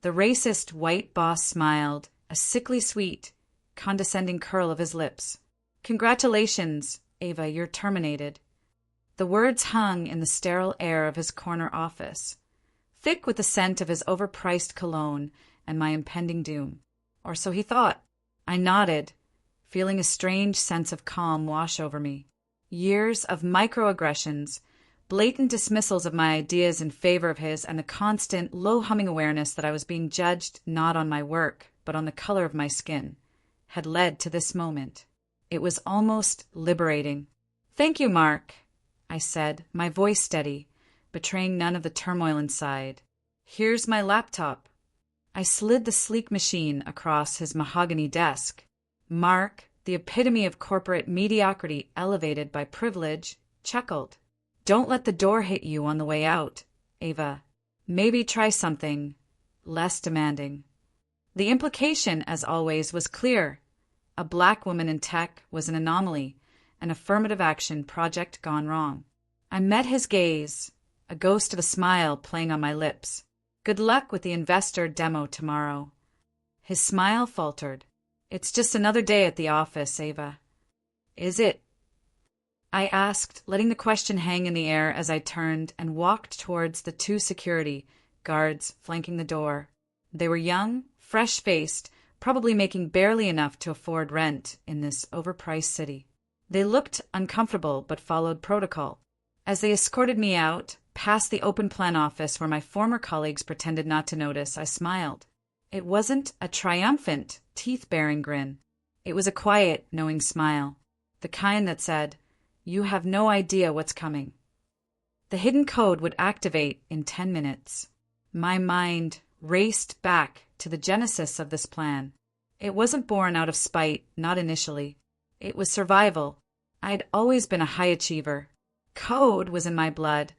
The racist white boss smiled, a sickly sweet, condescending curl of his lips. "Congratulations, Ava, you're terminated." The words hung in the sterile air of his corner office, thick with the scent of his overpriced cologne and my impending doom. Or so he thought. I nodded, feeling a strange sense of calm wash over me. Years of microaggressions, blatant dismissals of my ideas in favor of his, and the constant, low-humming awareness that I was being judged not on my work, but on the color of my skin, had led to this moment. It was almost liberating. "Thank you, Mark," I said, my voice steady, betraying none of the turmoil inside. "Here's my laptop." I slid the sleek machine across his mahogany desk. Mark, the epitome of corporate mediocrity elevated by privilege, chuckled. "Don't let the door hit you on the way out, Ava. Maybe try something less demanding." The implication, as always, was clear. A black woman in tech was an anomaly, an affirmative action project gone wrong. I met his gaze, a ghost of a smile playing on my lips. "Good luck with the investor demo tomorrow." His smile faltered. "It's just another day at the office, Ava." "Is it?" I asked, letting the question hang in the air as I turned and walked towards the two security guards flanking the door. They were young, fresh-faced, probably making barely enough to afford rent in this overpriced city. They looked uncomfortable but followed protocol. As they escorted me out, past the open plan office where my former colleagues pretended not to notice, I smiled. It wasn't a triumphant, teeth-baring grin. It was a quiet, knowing smile, the kind that said, "You have no idea what's coming." The hidden code would activate in 10 minutes. My mind raced back to the genesis of this plan. It wasn't born out of spite, not initially. It was survival. I'd always been a high achiever. Code was in my blood,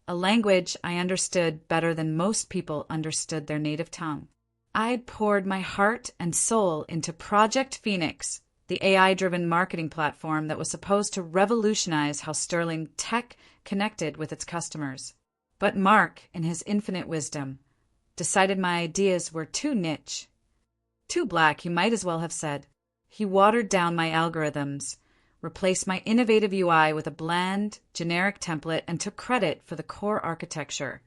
a language I understood better than most people understood their native tongue. I'd poured my heart and soul into Project Phoenix, the AI-driven marketing platform that was supposed to revolutionize how Sterling Tech connected with its customers. But Mark, in his infinite wisdom, decided my ideas were too niche. Too black, he might as well have said. He watered down my algorithms, replaced my innovative UI with a bland, generic template, and took credit for the core architecture,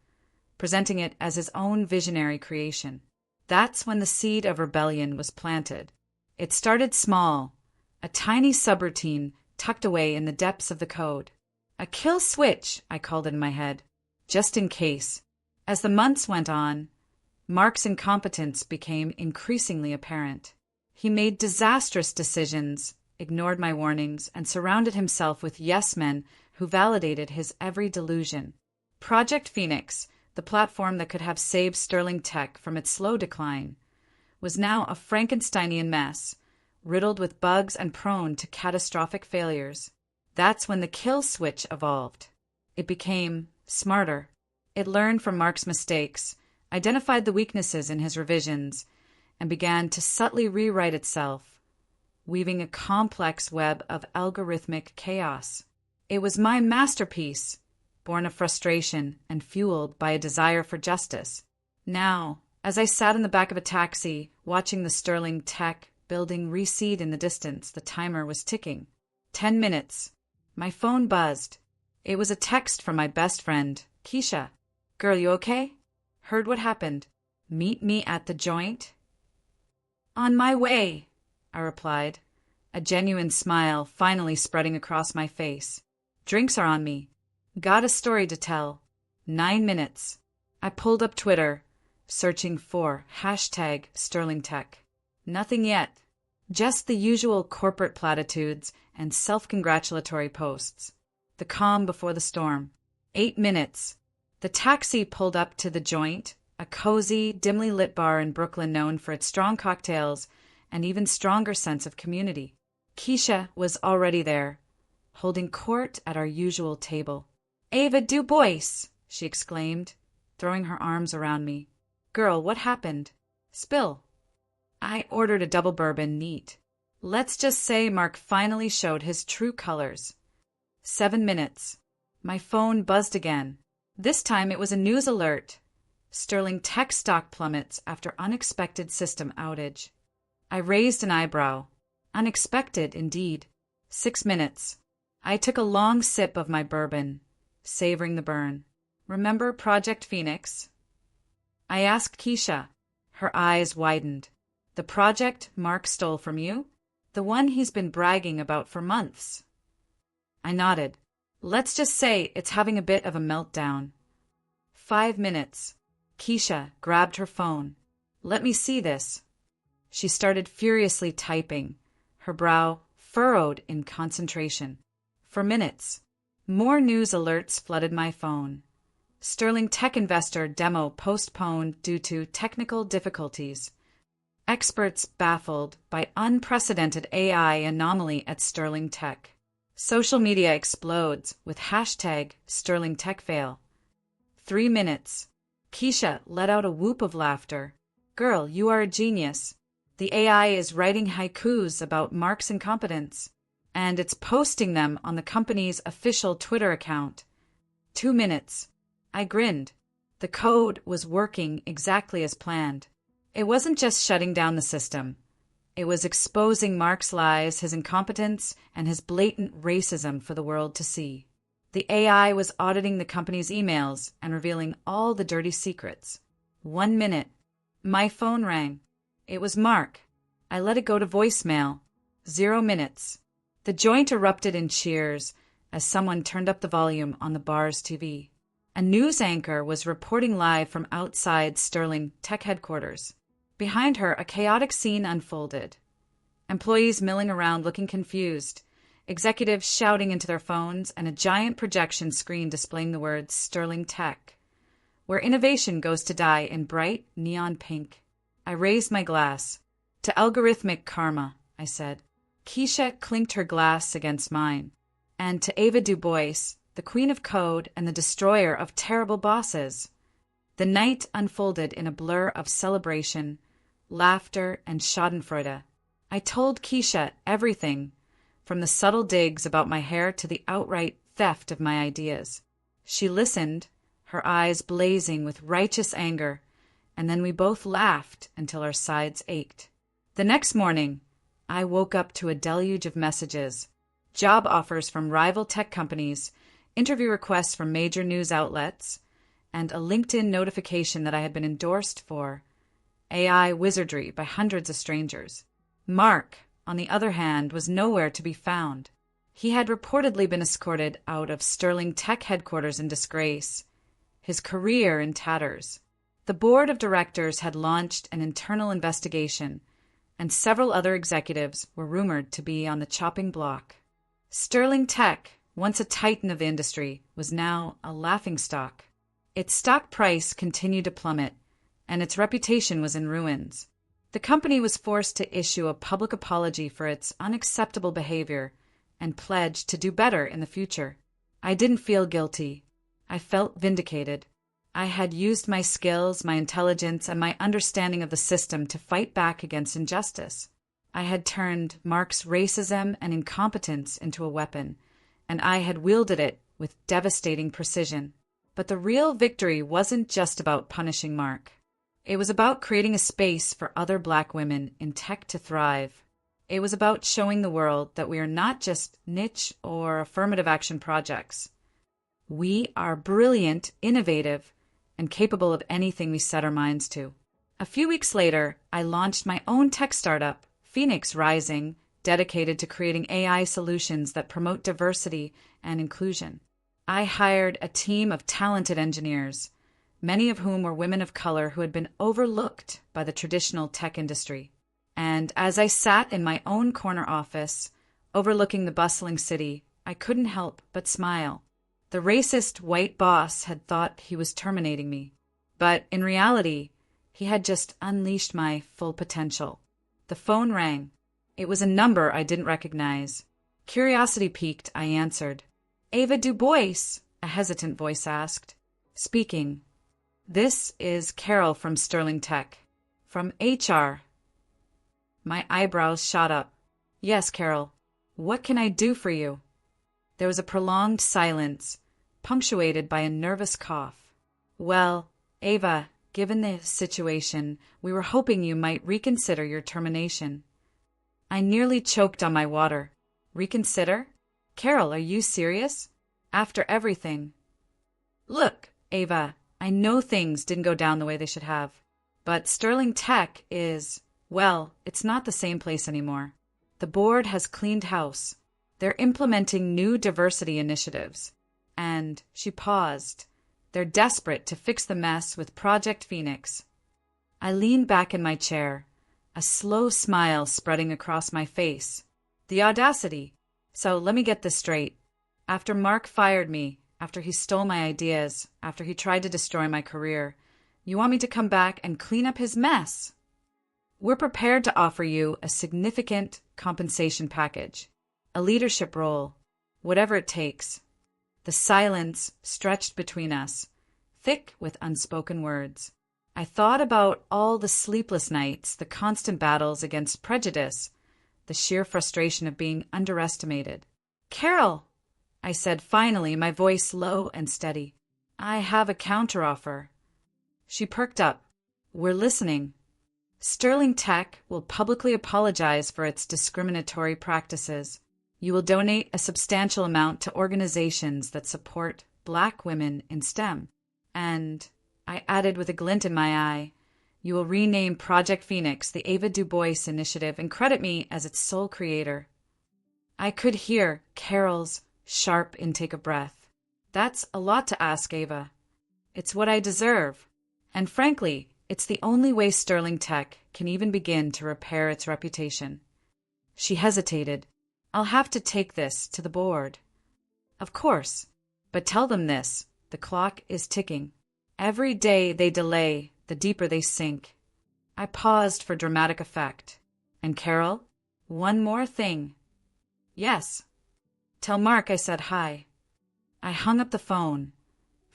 presenting it as his own visionary creation. That's when the seed of rebellion was planted. It started small, a tiny subroutine tucked away in the depths of the code. A kill switch, I called it in my head, just in case. As the months went on, Mark's incompetence became increasingly apparent. He made disastrous decisions, ignored my warnings, and surrounded himself with yes-men who validated his every delusion. Project Phoenix, the platform that could have saved Sterling Tech from its slow decline, was now a Frankensteinian mess, riddled with bugs and prone to catastrophic failures. That's when the kill switch evolved. It became smarter. It learned from Mark's mistakes, identified the weaknesses in his revisions, and began to subtly rewrite itself, weaving a complex web of algorithmic chaos. It was my masterpiece, born of frustration and fueled by a desire for justice. Now, as I sat in the back of a taxi, watching the Sterling Tech building recede in the distance, the timer was ticking. 10 minutes. My phone buzzed. It was a text from my best friend, Keisha. "Girl, you okay? Heard what happened. Meet me at the joint?" "On my way," I replied, a genuine smile finally spreading across my face. "Drinks are on me. Got a story to tell. 9 minutes. I pulled up Twitter, searching for #SterlingTech. Nothing yet. Just the usual corporate platitudes and self-congratulatory posts. The calm before the storm. 8 minutes. The taxi pulled up to the joint, a cozy, dimly lit bar in Brooklyn known for its strong cocktails and even stronger sense of community. Keisha was already there, holding court at our usual table. "Ava Du Bois!" she exclaimed, throwing her arms around me. "Girl, what happened? Spill." I ordered a double bourbon neat. Let's just say Mark finally showed his true colors. 7 minutes. My phone buzzed again. This time it was a news alert. Sterling Tech stock plummets after unexpected system outage. I raised an eyebrow. Unexpected, indeed. 6 minutes. I took a long sip of my bourbon, savoring the burn. Remember Project Phoenix? I asked Keisha. Her eyes widened. The project Mark stole from you? The one he's been bragging about for months. I nodded. Let's just say it's having a bit of a meltdown. 5 minutes. Keisha grabbed her phone. Let me see this. She started furiously typing, her brow furrowed in concentration. For minutes, more news alerts flooded my phone. Sterling Tech investor demo postponed due to technical difficulties. Experts baffled by unprecedented AI anomaly at Sterling Tech. Social media explodes with hashtag Sterling Tech fail. 3 minutes. Keisha let out a whoop of laughter. Girl, you are a genius. The AI is writing haikus about Mark's incompetence, and it's posting them on the company's official Twitter account. 2 minutes. I grinned. The code was working exactly as planned. It wasn't just shutting down the system. It was exposing Mark's lies, his incompetence, and his blatant racism for the world to see. The AI was auditing the company's emails and revealing all the dirty secrets. 1 minute. My phone rang. It was Mark. I let it go to voicemail. 0 minutes. The joint erupted in cheers as someone turned up the volume on the bar's TV. A news anchor was reporting live from outside Sterling Tech headquarters. Behind her, a chaotic scene unfolded. Employees milling around looking confused, executives shouting into their phones, and a giant projection screen displaying the words Sterling Tech, where innovation goes to die in bright neon pink. I raised my glass. To algorithmic karma, I said. Keisha clinked her glass against mine. And to Ava Du Bois, the queen of code and the destroyer of terrible bosses. The night unfolded in a blur of celebration, laughter, and schadenfreude. I told Keisha everything, from the subtle digs about my hair to the outright theft of my ideas. She listened, her eyes blazing with righteous anger, and then we both laughed until our sides ached. The next morning, I woke up to a deluge of messages, job offers from rival tech companies, interview requests from major news outlets, and a LinkedIn notification that I had been endorsed for AI wizardry by hundreds of strangers. Mark, on the other hand, was nowhere to be found. He had reportedly been escorted out of Sterling Tech headquarters in disgrace, his career in tatters. The board of directors had launched an internal investigation, and several other executives were rumored to be on the chopping block. Sterling Tech, once a titan of the industry, was now a laughingstock. Its stock price continued to plummet, and its reputation was in ruins. The company was forced to issue a public apology for its unacceptable behavior and pledged to do better in the future. I didn't feel guilty. I felt vindicated. I had used my skills, my intelligence, and my understanding of the system to fight back against injustice. I had turned Mark's racism and incompetence into a weapon, and I had wielded it with devastating precision. But the real victory wasn't just about punishing Mark. It was about creating a space for other Black women in tech to thrive. It was about showing the world that we are not just niche or affirmative action projects. We are brilliant, innovative, and capable of anything we set our minds to. A few weeks later, I launched my own tech startup, Phoenix Rising, dedicated to creating AI solutions that promote diversity and inclusion. I hired a team of talented engineers, many of whom were women of color who had been overlooked by the traditional tech industry. And as I sat in my own corner office, overlooking the bustling city, I couldn't help but smile. The racist white boss had thought he was terminating me, but in reality, he had just unleashed my full potential. The phone rang. It was a number I didn't recognize. Curiosity piqued, I answered. Ava Du Bois, a hesitant voice asked. Speaking. This is Carol from Sterling Tech. From HR. My eyebrows shot up. Yes, Carol. What can I do for you? There was a prolonged silence, punctuated by a nervous cough. Well, Ava, given the situation, we were hoping you might reconsider your termination. I nearly choked on my water. Reconsider? Carol, are you serious? After everything. Look, Ava, I know things didn't go down the way they should have. But Sterling Tech is, well, it's not the same place anymore. The board has cleaned house. They're implementing new diversity initiatives. And she paused. They're desperate to fix the mess with Project Phoenix. I leaned back in my chair, a slow smile spreading across my face. The audacity. So let me get this straight. After Mark fired me, after he stole my ideas, after he tried to destroy my career, you want me to come back and clean up his mess? We're prepared to offer you a significant compensation package, a leadership role, whatever it takes. The silence stretched between us, thick with unspoken words. I thought about all the sleepless nights, the constant battles against prejudice, the sheer frustration of being underestimated. Carol, I said finally, my voice low and steady, I have a counteroffer. She perked up. We're listening. Sterling Tech will publicly apologize for its discriminatory practices. You will donate a substantial amount to organizations that support Black women in STEM. And, I added with a glint in my eye, you will rename Project Phoenix the Ava Du Bois Initiative and credit me as its sole creator. I could hear Carol's sharp intake of breath. That's a lot to ask, Ava. It's what I deserve. And frankly, it's the only way Sterling Tech can even begin to repair its reputation. She hesitated. I'll have to take this to the board. Of course. But tell them this. The clock is ticking. Every day they delay, the deeper they sink. I paused for dramatic effect. And Carol, one more thing. Yes. Tell Mark I said hi. I hung up the phone,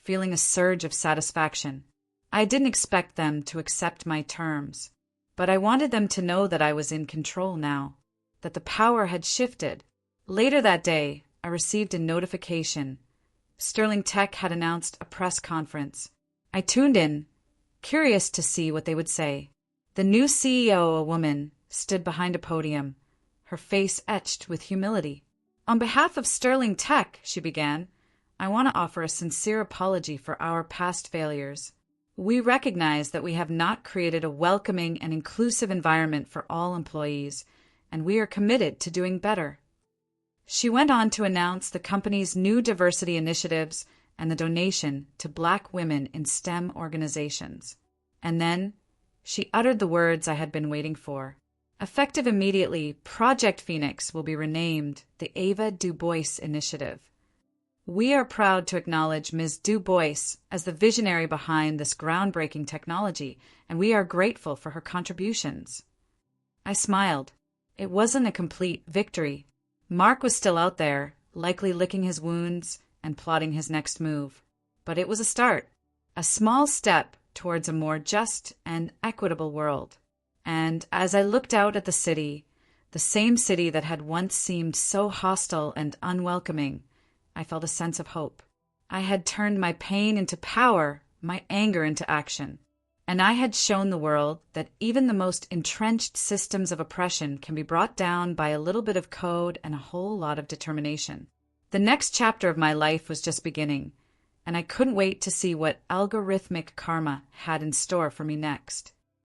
feeling a surge of satisfaction. I didn't expect them to accept my terms, but I wanted them to know that I was in control now, that the power had shifted. Later that day, I received a notification. Sterling Tech had announced a press conference. I tuned in, curious to see what they would say. The new CEO, a woman, stood behind a podium, her face etched with humility. On behalf of Sterling Tech, she began, I want to offer a sincere apology for our past failures. We recognize that we have not created a welcoming and inclusive environment for all employees, and we are committed to doing better. She went on to announce the company's new diversity initiatives and the donation to Black women in STEM organizations. And then she uttered the words I had been waiting for. Effective immediately, Project Phoenix will be renamed the Ava Du Bois Initiative. We are proud to acknowledge Ms. Du Bois as the visionary behind this groundbreaking technology, and we are grateful for her contributions. I smiled. It wasn't a complete victory. Mark was still out there, likely licking his wounds and plotting his next move. But it was a start, a small step towards a more just and equitable world. And as I looked out at the same city that had once seemed so hostile and unwelcoming, I felt a sense of hope. I had turned my pain into power, my anger into action. And I had shown the world that even the most entrenched systems of oppression can be brought down by a little bit of code and a whole lot of determination. The next chapter of my life was just beginning, and I couldn't wait to see what algorithmic karma had in store for me next.